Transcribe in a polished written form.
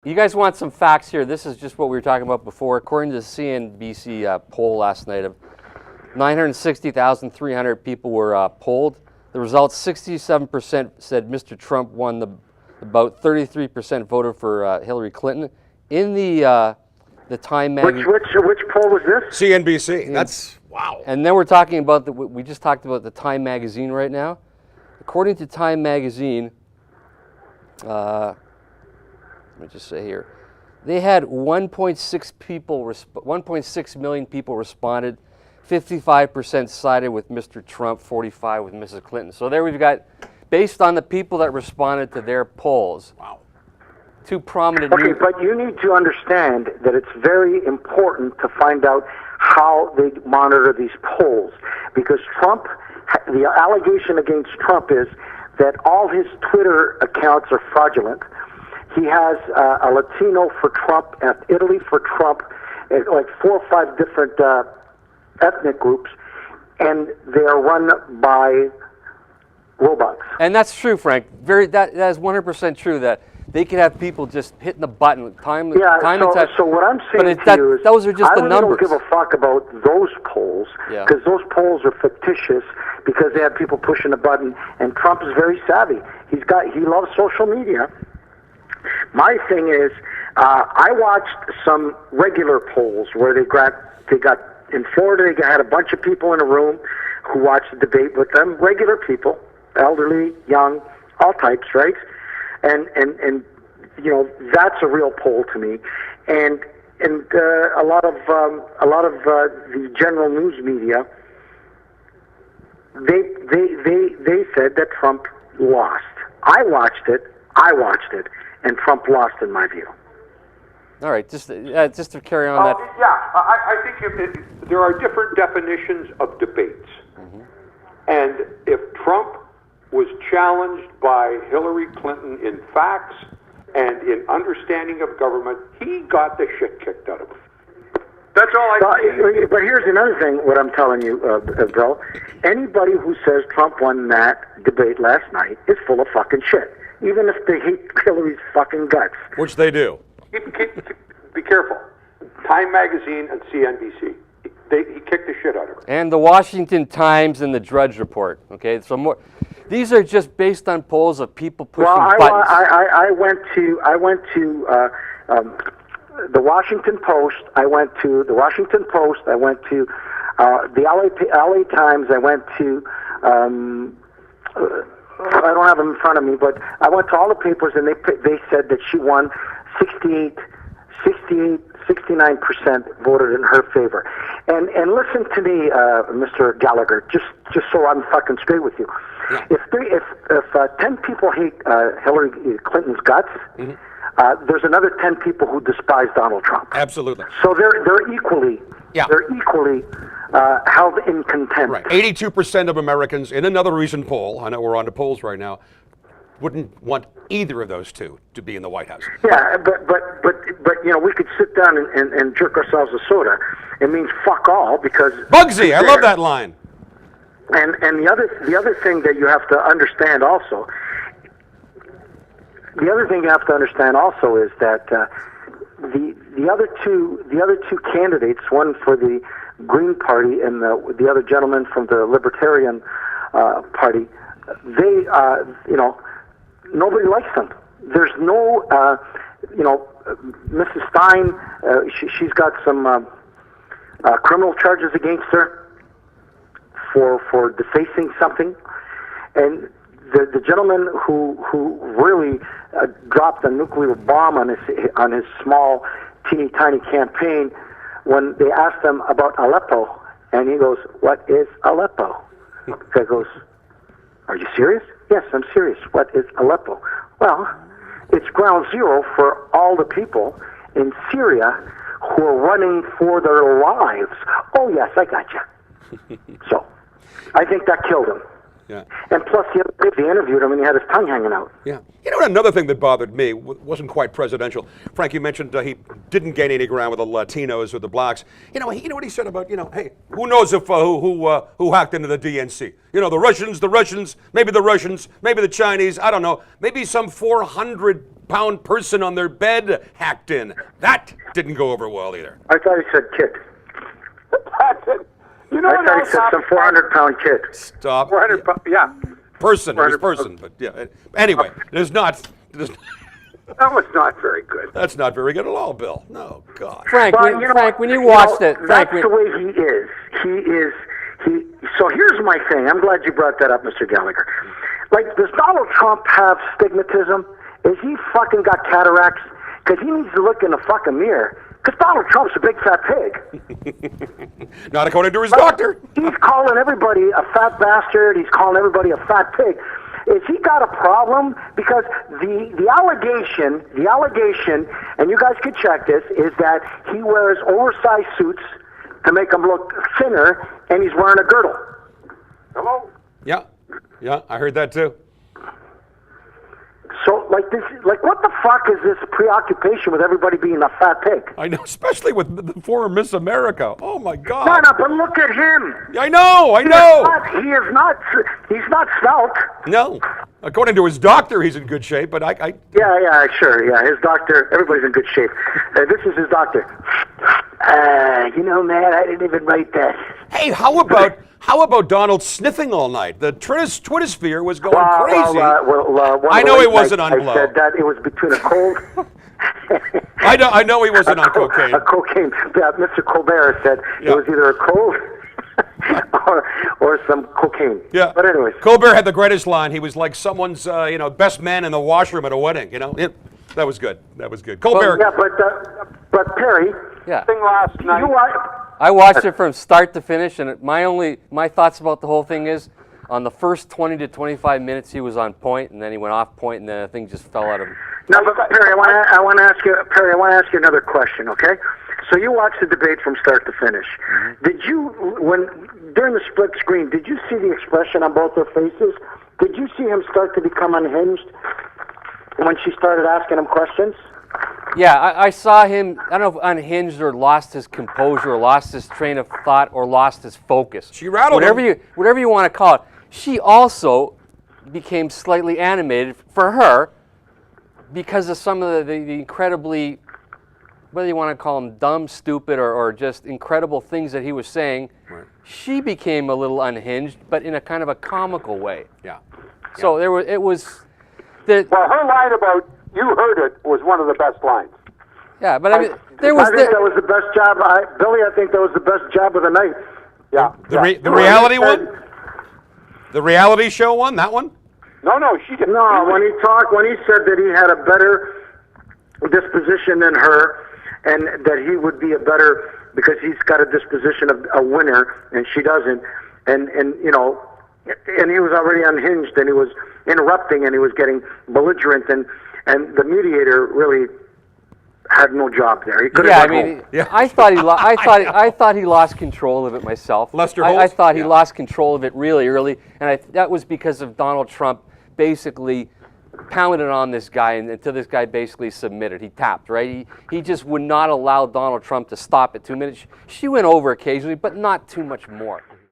You guys want some facts here. This is just what we were talking about before. According to the CNBC poll last night of 960,300 people were polled. The results, 67% said Mr. Trump won. About 33% voted for Hillary Clinton. In the Time magazine. Which poll was this? CNBC. That's wow. And then we're talking about we just talked about the Time magazine right now. According to Time magazine, let me just say here, they had 1.6 million people responded. 55% sided with Mr. Trump, 45% with Mrs. Clinton. So there we've got, based on the people that responded to their polls. Wow. Two prominent. Okay, but you need to understand that it's very important to find out how they monitor these polls, because Trump, the allegation against Trump is that all his Twitter accounts are fraudulent. He has a Latino for Trump, Italy for Trump, like 4 or 5 different ethnic groups, and they are run by robots. And that's true, Frank. That is 100% true. That they could have people just hitting the button time and time. So what I'm saying to you is, those are just the numbers. I don't give a fuck about those polls, because those polls are fictitious, because they have people pushing a button. And Trump is very savvy. He loves social media. My thing is, I watched some regular polls where they got in Florida. They had a bunch of people in a room who watched the debate with them. Regular people, elderly, young, all types, right? And you know, that's a real poll to me. And a lot of the general news media, they said that Trump lost. I watched it, and Trump lost in my view. All right, just to carry on that. I think there are different definitions of debates. Mm-hmm. And if Trump was challenged by Hillary Clinton in facts and in understanding of government, he got the shit kicked out of him. That's all I say. But here's another thing, what I'm telling you, Bill. Anybody who says Trump won that debate last night is full of fucking shit, even if they hate Hillary's fucking guts. Which they do. Be careful. Time Magazine and CNBC. He kicked the shit out of her. And the Washington Times and the Drudge Report. Okay, so more. These are just based on polls of people pushing buttons. I went to the Washington Post. I went to the Washington Post. I went to the LA Times. I went to. I don't have them in front of me, but I went to all the papers, and they said that she won 69% voted in her favor. And listen to me, Mr. Gallagher, just so I'm fucking straight with you. Yeah. If 10 people hate Hillary Clinton's guts, mm-hmm. There's another 10 people who despise Donald Trump. Absolutely. So they're equally held in contempt. Right. 82% of Americans in another recent poll, I know we're on to polls right now, wouldn't want either of those two to be in the White House. Yeah, but you know, we could sit down and jerk ourselves a soda. It means fuck all, because Bugsy, I love that line. And the other thing that you have to understand also, is that the other two candidates, one for the Green Party and the other gentleman from the Libertarian Party, they nobody likes them. There's no, Mrs. Stein, she's got some criminal charges against her for defacing something, and the gentleman who really dropped a nuclear bomb on his small, teeny tiny campaign, when they asked him about Aleppo, and he goes, "What is Aleppo?" The guy goes, "Are you serious?" "Yes, I'm serious. What is Aleppo?" "Well, it's ground zero for all the people in Syria who are running for their lives." "Oh, yes, I got you." So, I think that killed him. Yeah. And plus, the other day they interviewed him and he had his tongue hanging out. Yeah. You know, another thing that bothered me wasn't quite presidential. Frank, you mentioned he didn't gain any ground with the Latinos or the blacks. You know what he said about, hey, who knows if who hacked into the DNC? The Russians, maybe the Chinese, I don't know, maybe some 400 400-pound person on their bed hacked in. That didn't go over well either. I thought he said kid. That's it. You know I what thought else he said some happened? 400-pound kid. Stop. 400 pounds, yeah. Person. It was 400 person. But yeah. Anyway, there's not. That was not very good. That's not very good at all, Bill. No, God. Frank, But, when you watched it, Frank, that's the way he is. So here's my thing. I'm glad you brought that up, Mr. Gallagher. Like, does Donald Trump have stigmatism? Is he fucking got cataracts? Because he needs to look in the fucking mirror. Because Donald Trump's a big fat pig. Not according to his doctor. He's calling everybody a fat bastard. He's calling everybody a fat pig. Is he got a problem? Because the allegation, and you guys could check this, is that he wears oversized suits to make him look thinner, and he's wearing a girdle. Hello? Yeah. Yeah, I heard that too. So, like, what the fuck is this preoccupation with everybody being a fat pig? I know, especially with the former Miss America. Oh my God. No, but look at him. I know. I know. He's not svelte. No. According to his doctor, he's in good shape, but I Yeah, sure. Yeah, his doctor, everybody's in good shape. This is his doctor. Man, I didn't even write that. Hey, how about Donald sniffing all night? The Twitter sphere was going crazy. I know he wasn't on blow. I said that it was between a cold. I know he wasn't on cocaine. A cocaine. Yeah, Mr. Colbert said it was either a cold or some cocaine. Yeah. But anyways. Colbert had the greatest line. He was like someone's best man in the washroom at a wedding. That was good. That was good. Colbert. Yeah, but Perry. Yeah. Thing last night. I watched it from start to finish, and my thoughts about the whole thing is, on the first 20 to 25 minutes he was on point, and then he went off point, and then the thing just fell out of him. No, but Perry, I want to ask you another question, okay? So you watched the debate from start to finish. Mm-hmm. Did you, during the split screen, did you see the expression on both their faces? Did you see him start to become unhinged when she started asking him questions? Yeah, I saw him, I don't know if unhinged or lost his composure or lost his train of thought or lost his focus. She rattled him. Whatever you want to call it. She also became slightly animated for her because of some of the incredibly, whether you want to call them dumb, stupid, or just incredible things that he was saying. Right. She became a little unhinged, but in a kind of a comical way. Yeah. So Well, her line about "you heard it" was one of the best lines. Yeah, but I mean, that was the best job. Billy, I think that was the best job of the night. Yeah. The reality one? The reality show one? That one? No, she didn't. No, when he said that he had a better disposition than her, and that he would be a better, because he's got a disposition of a winner and she doesn't, and he was already unhinged, and he was interrupting, and he was getting belligerent, and the mediator really had no job there. He could have gone home. Yeah. I thought he lost control of it myself. Lester I Holt? thought he Yeah. lost control of it really early, and that was because of Donald Trump basically pounded on this guy until this guy basically submitted. He tapped, right? He just would not allow Donald Trump to stop at 2 minutes. She went over occasionally, but not too much more.